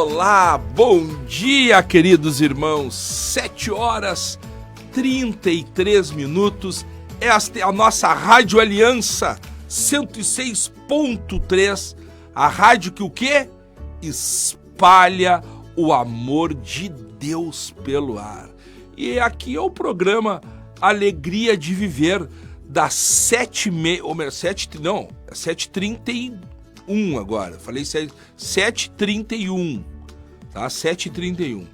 Olá, bom dia, queridos irmãos. 7h33. Esta é a nossa Rádio Aliança 106.3, a rádio que o quê? Espalha o amor de Deus pelo ar. E aqui é o programa Alegria de Viver, das 7h31 agora. Falei 7h31, tá? 7h31.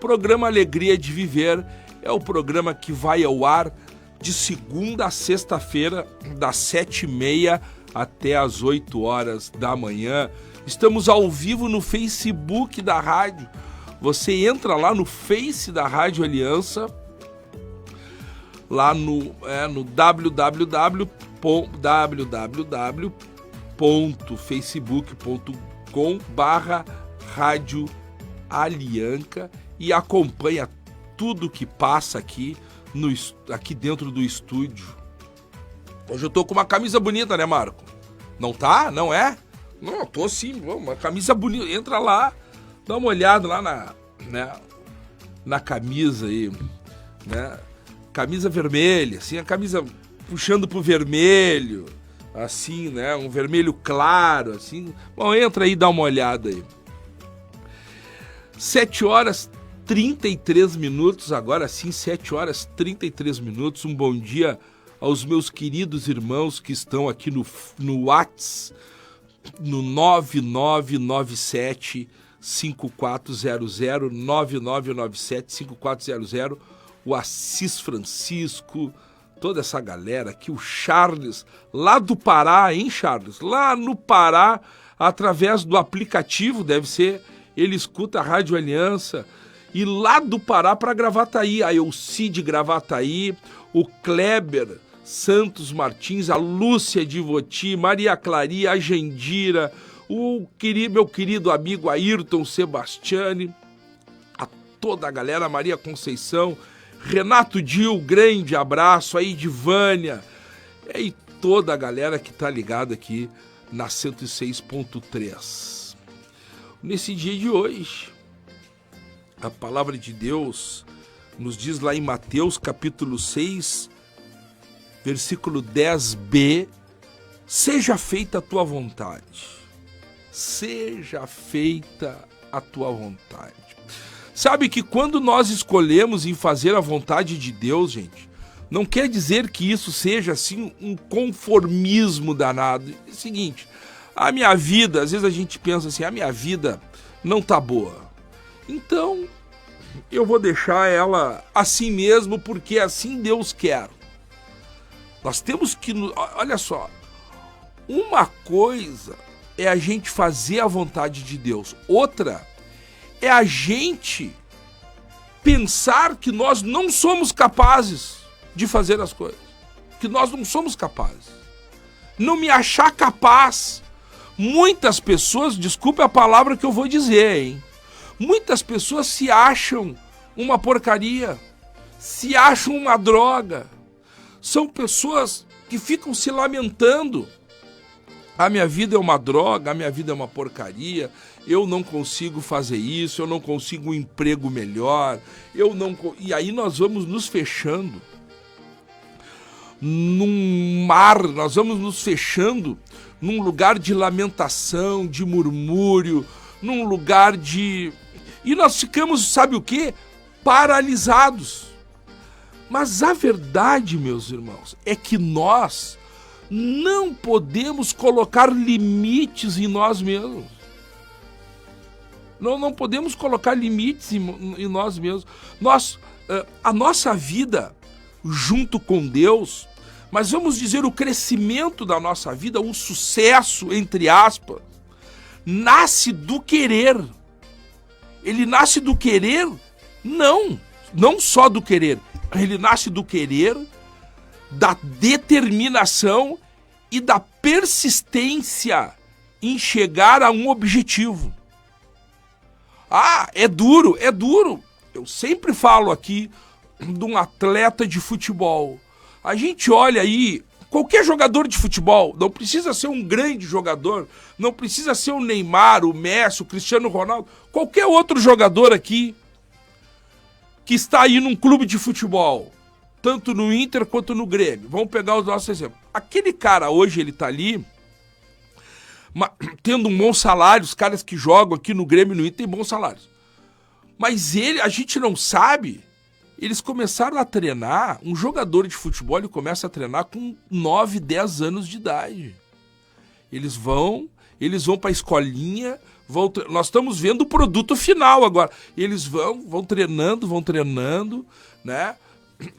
Programa Alegria de Viver é o programa que vai ao ar de segunda a sexta-feira, das 7h30 até as 8 horas da manhã. Estamos ao vivo no Facebook da rádio. Você entra lá no Face da Rádio Aliança, lá no www.facebook.com/Rádio Alianca e acompanha tudo que passa aqui dentro do estúdio. Hoje eu tô com uma camisa bonita, né, Marco? Não tá? Não é? Não, eu tô sim, uma camisa bonita. Entra lá, dá uma olhada lá na camisa aí, né? Camisa vermelha, assim, a camisa puxando pro vermelho, assim, né? Um vermelho claro, assim. Bom, entra aí e dá uma olhada aí. 7h33, agora sim, 7h33. Um bom dia aos meus queridos irmãos que estão aqui no WhatsApp, no 9997-5400, 9997-5400, o Assis Francisco, toda essa galera aqui, o Charles, lá do Pará, hein, Charles? Lá no Pará, através do aplicativo, deve ser, ele escuta a Rádio Aliança, e lá do Pará para Gravataí, a Elci de Gravataí, o Kleber Santos Martins, a Lúcia de Voti, Maria Claria, a Gendira, meu querido amigo Ayrton Sebastiani, a toda a galera, Maria Conceição, Renato Dil, grande abraço, aí de Vânia, e toda a galera que tá ligada aqui na 106.3. Nesse dia de hoje, a palavra de Deus nos diz lá em Mateus capítulo 6, versículo 10b, seja feita a tua vontade. Seja feita a tua vontade. Sabe que quando nós escolhemos em fazer a vontade de Deus, gente, não quer dizer que isso seja assim um conformismo danado. É o seguinte, a minha vida, às vezes a gente pensa assim, a minha vida não tá boa. Então, eu vou deixar ela assim mesmo, porque assim Deus quer. Nós temos que, olha só, uma coisa é a gente fazer a vontade de Deus, outra é a gente pensar que nós não somos capazes de fazer as coisas, que nós não somos capazes, não me achar capaz. Muitas pessoas, desculpe a palavra que eu vou dizer, hein? Muitas pessoas se acham uma porcaria, se acham uma droga. São pessoas que ficam se lamentando. A minha vida é uma droga, a minha vida é uma porcaria, eu não consigo fazer isso, eu não consigo um emprego melhor, e aí nós vamos nos fechando num mar, nós vamos nos fechando num lugar de lamentação, de murmúrio, num lugar de... E nós ficamos, sabe o quê? Paralisados. Mas a verdade, meus irmãos, é que nós não podemos colocar limites em nós mesmos. Não podemos colocar limites em nós mesmos. A nossa vida junto com Deus, mas vamos dizer o crescimento da nossa vida, o sucesso, entre aspas, nasce do querer. Ele nasce do querer? Não só do querer. Ele nasce do querer, da determinação e da persistência em chegar a um objetivo. Ah, é duro. Eu sempre falo aqui de um atleta de futebol. A gente olha aí qualquer jogador de futebol, não precisa ser um grande jogador, não precisa ser o Neymar, o Messi, o Cristiano Ronaldo, qualquer outro jogador aqui que está aí num clube de futebol, tanto no Inter quanto no Grêmio. Vamos pegar os nossos exemplos. Aquele cara hoje, ele tá ali tendo um bom salário, os caras que jogam aqui no Grêmio e no Inter têm bons salários. Mas a gente não sabe, eles começaram a treinar, um jogador de futebol ele começa a treinar com 9, 10 anos de idade. Eles vão para a escolinha, nós estamos vendo o produto final agora. Eles vão treinando, né?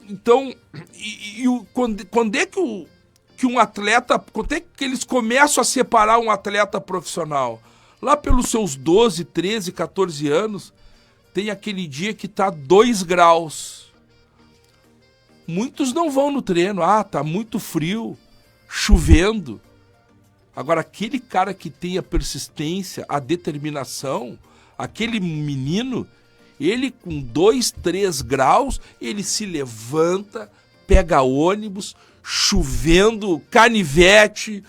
Então, quando é que um atleta, quando é que eles começam a separar um atleta profissional? Lá pelos seus 12, 13, 14 anos, tem aquele dia que tá 2 graus. Muitos não vão no treino. Tá muito frio, chovendo. Agora, aquele cara que tem a persistência, a determinação, aquele menino, ele com 2, 3 graus, ele se levanta, pega ônibus, chovendo, canivete,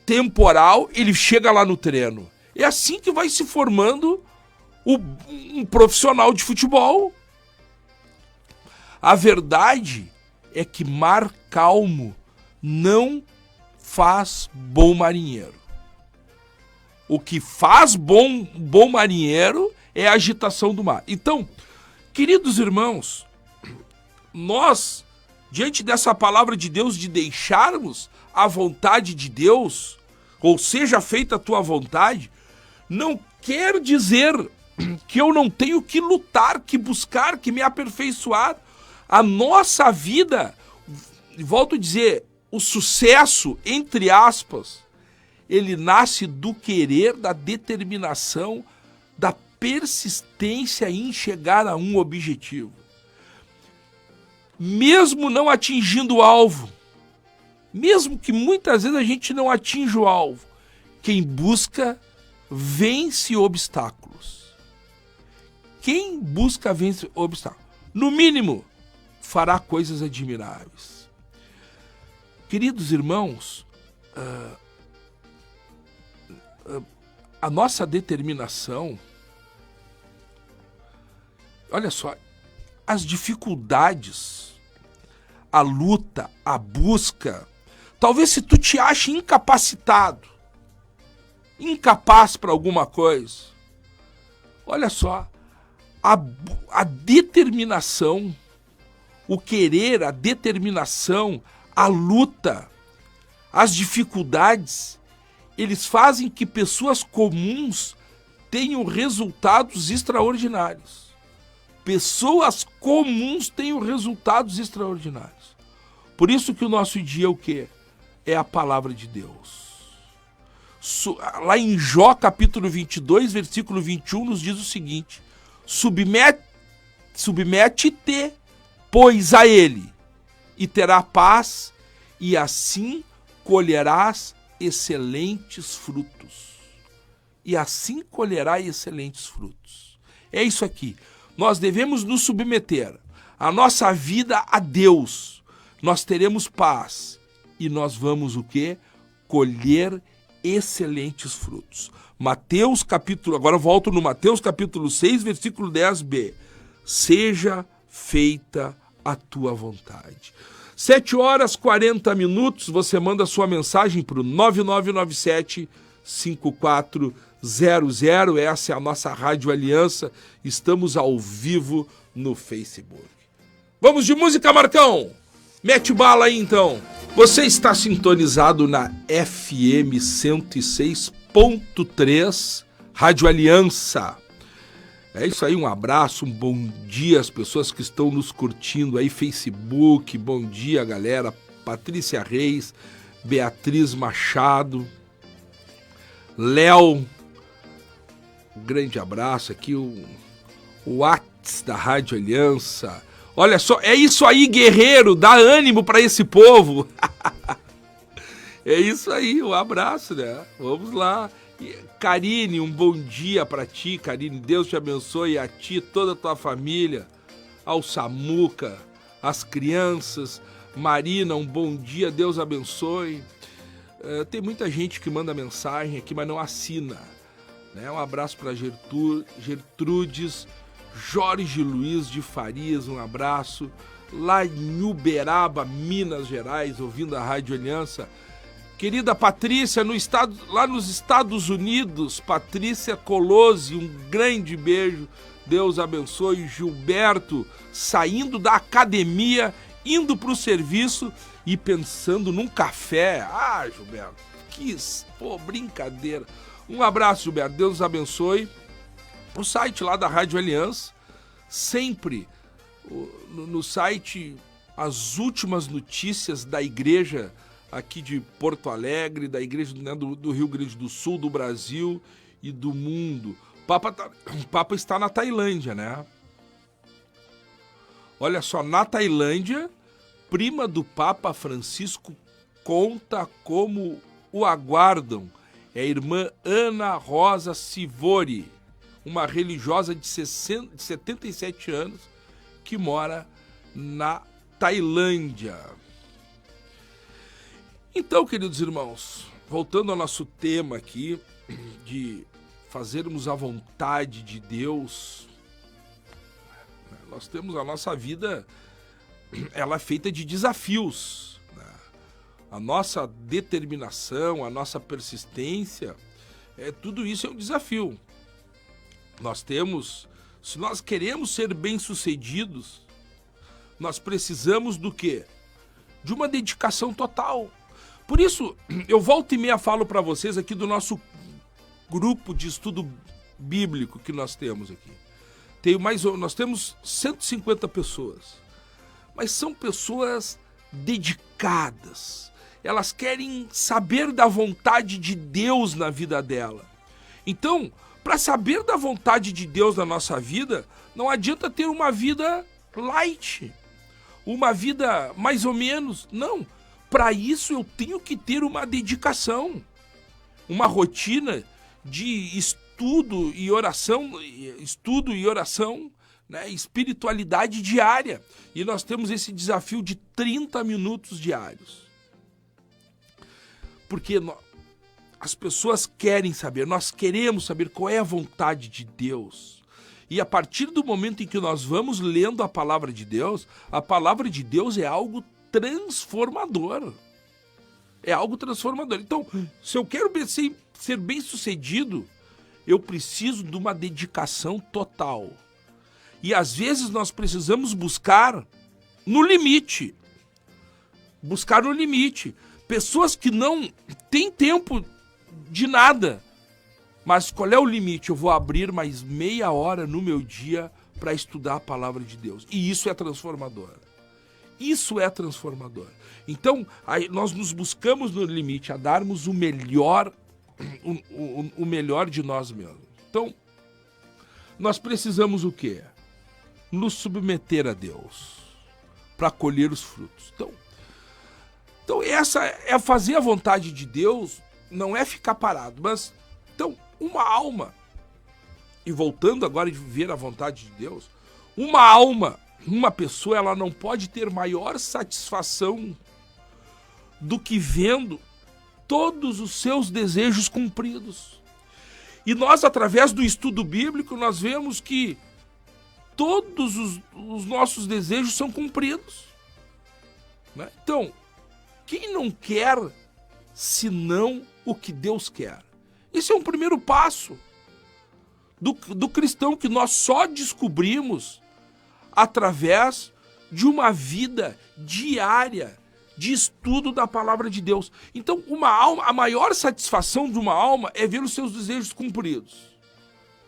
temporal, ele chega lá no treino. É assim que vai se formando um profissional de futebol. A verdade é que mar calmo não faz bom marinheiro. O que faz bom marinheiro é a agitação do mar. Então, queridos irmãos, nós, diante dessa palavra de Deus, de deixarmos a vontade de Deus, ou seja feita a tua vontade, não quer dizer que eu não tenho que lutar, que buscar, que me aperfeiçoar. A nossa vida, volto a dizer, o sucesso, entre aspas, ele nasce do querer, da determinação, da persistência em chegar a um objetivo. Mesmo não atingindo o alvo, mesmo que muitas vezes a gente não atinja o alvo, quem busca vence obstáculos. Quem busca vence obstáculos. No mínimo, fará coisas admiráveis. Queridos irmãos, a nossa determinação, olha só, as dificuldades, a luta, a busca, talvez se tu te ache incapacitado, incapaz para alguma coisa, olha só, a determinação, o querer, a determinação, a luta, as dificuldades, eles fazem que pessoas comuns tenham resultados extraordinários. Pessoas comuns tenham resultados extraordinários. Por isso que o nosso dia é o quê? É a palavra de Deus. Lá em Jó, capítulo 22, versículo 21, nos diz o seguinte: submete-te, pois, a ele, e terá paz, e assim colherás excelentes frutos. E assim colherá excelentes frutos. É isso aqui. Nós devemos nos submeter a nossa vida a Deus. Nós teremos paz. E nós vamos o quê? Colher excelentes frutos. Mateus capítulo, agora eu volto no Mateus capítulo 6, versículo 10b. Seja feita a tua vontade. 7h40, você manda sua mensagem para o 9997-5400. Essa é a nossa Rádio Aliança. Estamos ao vivo no Facebook. Vamos de música, Marcão? Mete bala aí, então. Você está sintonizado na FM 106.3, Rádio Aliança. É isso aí, um abraço, um bom dia às pessoas que estão nos curtindo aí, Facebook, bom dia, galera. Patrícia Reis, Beatriz Machado, Léo, um grande abraço aqui, o Whats da Rádio Aliança. Olha só, é isso aí, guerreiro, dá ânimo para esse povo. É isso aí, um abraço, né? Vamos lá. Karine, um bom dia para ti, Karine. Deus te abençoe, a ti, toda a tua família, ao Samuca, as crianças, Marina, um bom dia, Deus abençoe. Tem muita gente que manda mensagem aqui, mas não assina, né? Um abraço para Gertrudes, Jorge Luiz de Farias, um abraço. Lá em Uberaba, Minas Gerais, ouvindo a Rádio Aliança. Querida Patrícia, lá nos Estados Unidos, Patrícia Colose, um grande beijo, Deus abençoe. Gilberto, saindo da academia, indo para o serviço e pensando num café. Ah, Gilberto, brincadeira. Um abraço, Gilberto, Deus abençoe. O site lá da Rádio Aliança, sempre no site, as últimas notícias da igreja aqui de Porto Alegre, da igreja, né, do Rio Grande do Sul, do Brasil e do mundo. O Papa está na Tailândia, né? Olha só, na Tailândia, prima do Papa Francisco conta como o aguardam. É a irmã Ana Rosa Sivori, uma religiosa de 77 anos que mora na Tailândia. Então, queridos irmãos, voltando ao nosso tema aqui, de fazermos a vontade de Deus, nós temos a nossa vida, ela é feita de desafios, né? A nossa determinação, a nossa persistência, tudo isso é um desafio. Se nós queremos ser bem-sucedidos, nós precisamos do quê? De uma dedicação total. Por isso, eu volta e meia falo para vocês aqui do nosso grupo de estudo bíblico que nós temos aqui. Nós temos 150 pessoas, mas são pessoas dedicadas. Elas querem saber da vontade de Deus na vida dela. Então, para saber da vontade de Deus na nossa vida, não adianta ter uma vida light, uma vida mais ou menos. Não. Para isso eu tenho que ter uma dedicação, uma rotina de estudo e oração, né, espiritualidade diária. E nós temos esse desafio de 30 minutos diários. Porque as pessoas querem saber, nós queremos saber qual é a vontade de Deus. E a partir do momento em que nós vamos lendo a palavra de Deus é algo transformador. É algo transformador. Então, se eu quero ser bem-sucedido, eu preciso de uma dedicação total. E às vezes nós precisamos buscar no limite. Buscar no limite. Pessoas que não têm tempo de nada. Mas qual é o limite? Eu vou abrir mais meia hora no meu dia para estudar a palavra de Deus. E isso é transformador. Isso é transformador. Então, nós nos buscamos no limite a darmos o melhor, o melhor de nós mesmos. Então, nós precisamos o quê? Nos submeter a Deus para colher os frutos. Então, essa é fazer a vontade de Deus, não é ficar parado, mas então, uma alma, e voltando agora de viver a vontade de Deus, uma pessoa, ela não pode ter maior satisfação do que vendo todos os seus desejos cumpridos. E nós, através do estudo bíblico, nós vemos que todos os nossos desejos são cumpridos, né? Então, quem não quer senão o que Deus quer? Esse é um primeiro passo do cristão que nós só descobrimos através de uma vida diária de estudo da palavra de Deus. Então, a maior satisfação de uma alma é ver os seus desejos cumpridos.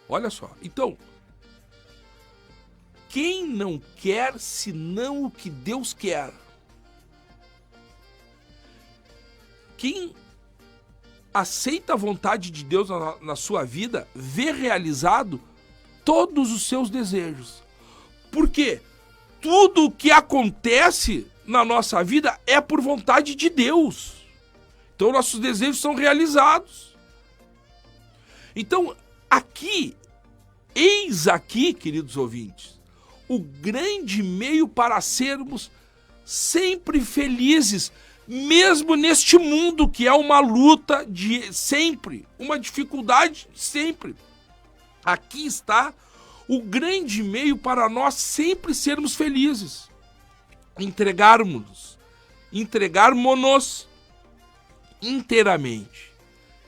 Olha só. Então, quem não quer senão o que Deus quer? Quem aceita a vontade de Deus na sua vida, vê realizado todos os seus desejos. Porque tudo o que acontece na nossa vida é por vontade de Deus. Então nossos desejos são realizados. Então eis aqui, queridos ouvintes, o grande meio para sermos sempre felizes, mesmo neste mundo que é uma luta de sempre, uma dificuldade sempre. Aqui está o grande meio para nós sempre sermos felizes. Entregarmos-nos inteiramente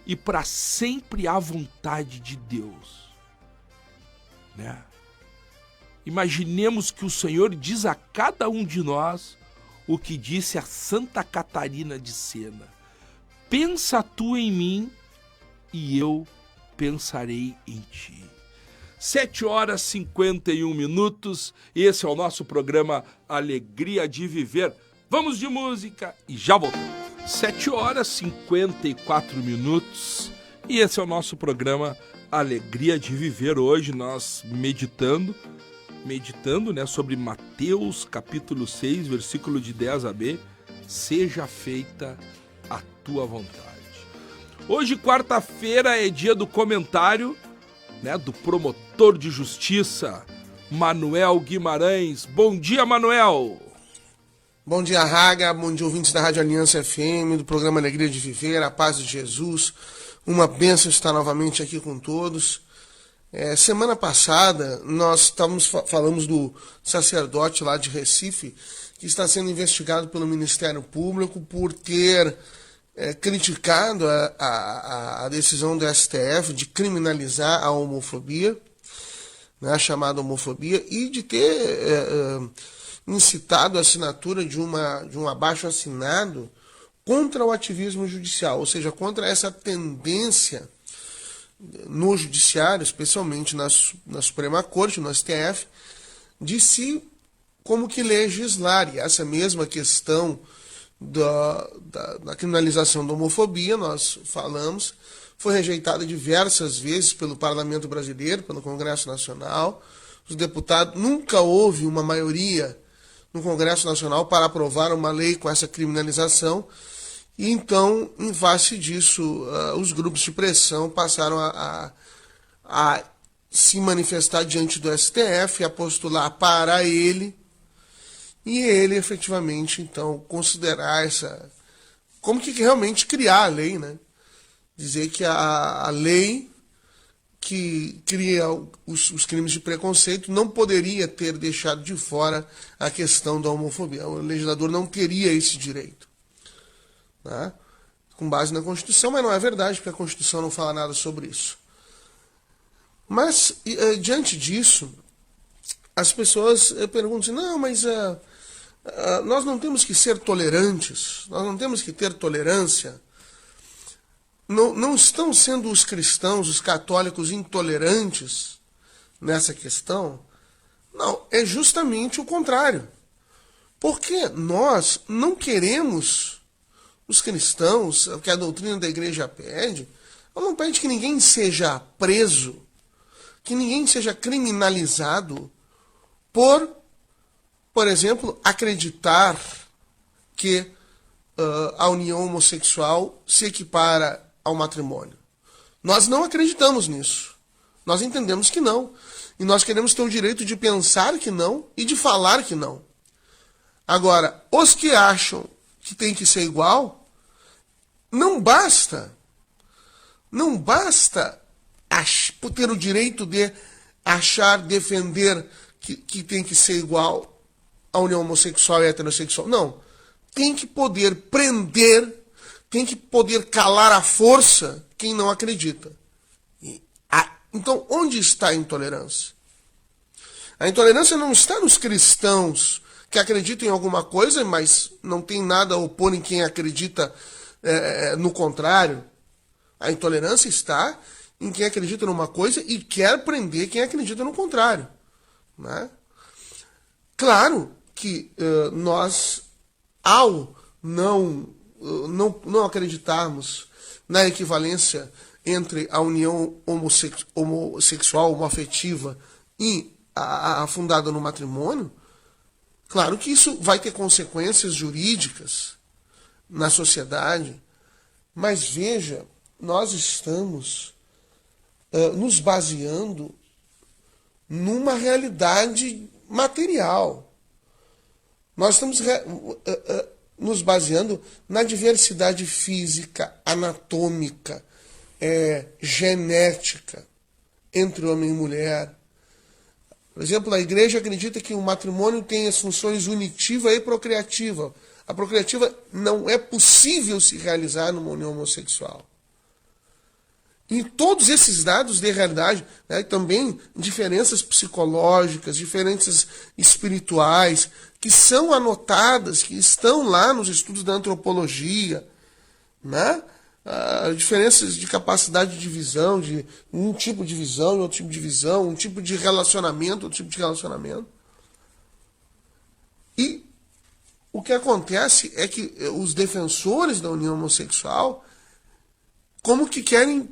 e para sempre à vontade de Deus, né? Imaginemos que o Senhor diz a cada um de nós o que disse a Santa Catarina de Sena: pensa tu em mim e eu pensarei em ti. 7h51, esse é o nosso programa Alegria de Viver. Vamos de música e já voltamos. 7h54, e esse é o nosso programa Alegria de Viver. Hoje nós meditando, né, sobre Mateus capítulo 6, versículo de 10 a B, seja feita a tua vontade. Hoje, quarta-feira, é dia do comentário, né, do promotor de justiça, Manuel Guimarães. Bom dia, Manuel! Bom dia, Raga, bom dia, ouvintes da Rádio Aliança FM, do programa Alegria de Viver, a paz de Jesus. Uma bênção estar novamente aqui com todos. Semana passada, nós falamos do sacerdote lá de Recife, que está sendo investigado pelo Ministério Público por ter criticado a decisão do STF de criminalizar a homofobia, né, a chamada homofobia, e de ter incitado a assinatura de um abaixo-assinado contra o ativismo judicial, ou seja, contra essa tendência no judiciário, especialmente na Suprema Corte, no STF, de se como que legislar. E essa mesma questão da criminalização da homofobia, nós falamos, foi rejeitada diversas vezes pelo Parlamento Brasileiro, pelo Congresso Nacional. Os deputados, nunca houve uma maioria no Congresso Nacional para aprovar uma lei com essa criminalização. E então, em face disso, os grupos de pressão passaram a se manifestar diante do STF, a postular para ele, e ele efetivamente, então, considerar como que realmente criar a lei, né? Dizer que a lei que cria os crimes de preconceito não poderia ter deixado de fora a questão da homofobia. O legislador não teria esse direito, né? Com base na Constituição, mas não é verdade, porque a Constituição não fala nada sobre isso. Mas, diante disso, as pessoas perguntam assim, não, mas nós não temos que ser tolerantes, nós não temos que ter tolerância. Não estão sendo os cristãos, os católicos, intolerantes nessa questão? Não, é justamente o contrário. Porque nós não queremos, os cristãos, o que a doutrina da igreja pede, ela não pede que ninguém seja preso, que ninguém seja criminalizado por exemplo, acreditar que a união homossexual se equipara ao matrimônio. Nós não acreditamos nisso. Nós entendemos que não. E nós queremos ter o direito de pensar que não e de falar que não. Agora, os que acham que tem que ser igual, não basta ter o direito de achar, defender que tem que ser igual à união homossexual e heterossexual. Não. Tem que poder prender, tem que poder calar à força quem não acredita. Então, onde está a intolerância? A intolerância não está nos cristãos que acreditam em alguma coisa, mas não tem nada a opor em quem acredita no contrário. A intolerância está em quem acredita numa coisa e quer prender quem acredita no contrário, né? Claro que nós, ao não acreditarmos na equivalência entre a união homossexual, homoafetiva e a fundada no matrimônio, claro que isso vai ter consequências jurídicas na sociedade, mas veja, nós estamos nos baseando numa realidade material. Nós estamos nos baseando na diversidade física, anatômica, genética entre homem e mulher. Por exemplo, a igreja acredita que o matrimônio tem as funções unitiva e procriativa. A procriativa não é possível se realizar numa união homossexual. E todos esses dados de realidade, né, também diferenças psicológicas, diferenças espirituais, que são anotadas, que estão lá nos estudos da antropologia, né? Diferenças de capacidade de visão, de um tipo de visão e outro tipo de visão, um tipo de relacionamento, outro tipo de relacionamento. E o que acontece é que os defensores da união homossexual como que querem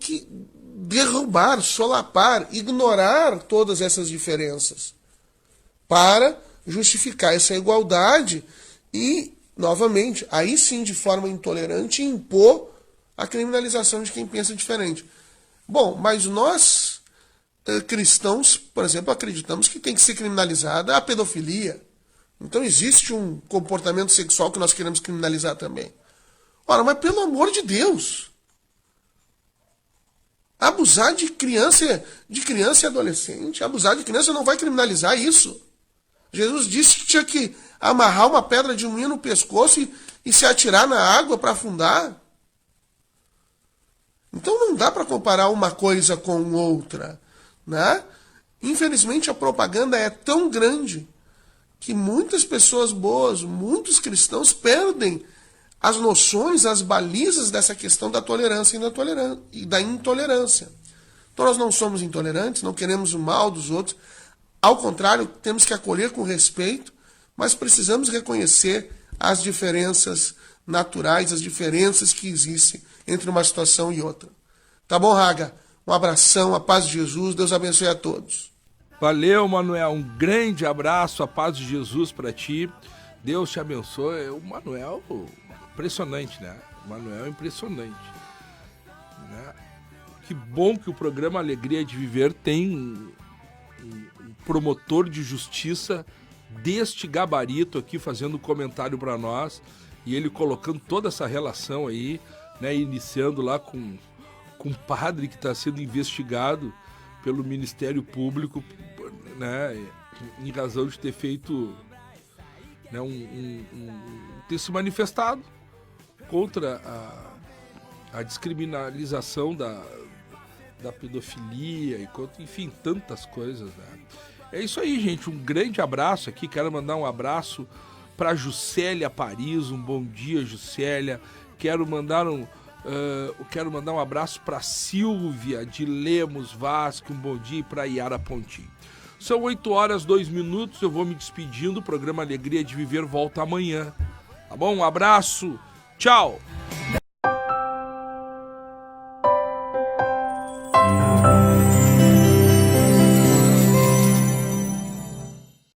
derrubar, solapar, ignorar todas essas diferenças para justificar essa igualdade e, novamente, aí sim, de forma intolerante, impor a criminalização de quem pensa diferente. Bom, mas nós, cristãos, por exemplo, acreditamos que tem que ser criminalizada a pedofilia. Então existe um comportamento sexual que nós queremos criminalizar também. Ora, mas pelo amor de Deus, abusar de criança e adolescente, abusar de criança não vai criminalizar isso. Jesus disse que tinha que amarrar uma pedra de moinho no pescoço e se atirar na água para afundar. Então não dá para comparar uma coisa com outra, né? Infelizmente a propaganda é tão grande que muitas pessoas boas, muitos cristãos perdem as noções, as balizas dessa questão da tolerância e da intolerância. Então nós não somos intolerantes, não queremos o mal dos outros. Ao contrário, temos que acolher com respeito, mas precisamos reconhecer as diferenças naturais, as diferenças que existem entre uma situação e outra. Tá bom, Raga? Um abração, a paz de Jesus, Deus abençoe a todos. Valeu, Manuel, um grande abraço, a paz de Jesus para ti. Deus te abençoe. O Manuel, impressionante, né? O Manuel é impressionante, né? Que bom que o programa Alegria de Viver tem um promotor de justiça deste gabarito aqui fazendo comentário para nós e ele colocando toda essa relação aí, né? Iniciando lá com um padre que está sendo investigado pelo Ministério Público, né? Em razão de ter feito, né? Ter se manifestado contra a descriminalização da pedofilia e contra, enfim, tantas coisas, né? É isso aí, gente, um grande abraço aqui, quero mandar um abraço para Juscelia Paris, um bom dia, Juscelia, quero mandar um abraço para Silvia de Lemos Vasco, um bom dia, e para Yara Pontinho. São 8h02, eu vou me despedindo, o programa Alegria de Viver volta amanhã, tá bom? Um abraço, tchau!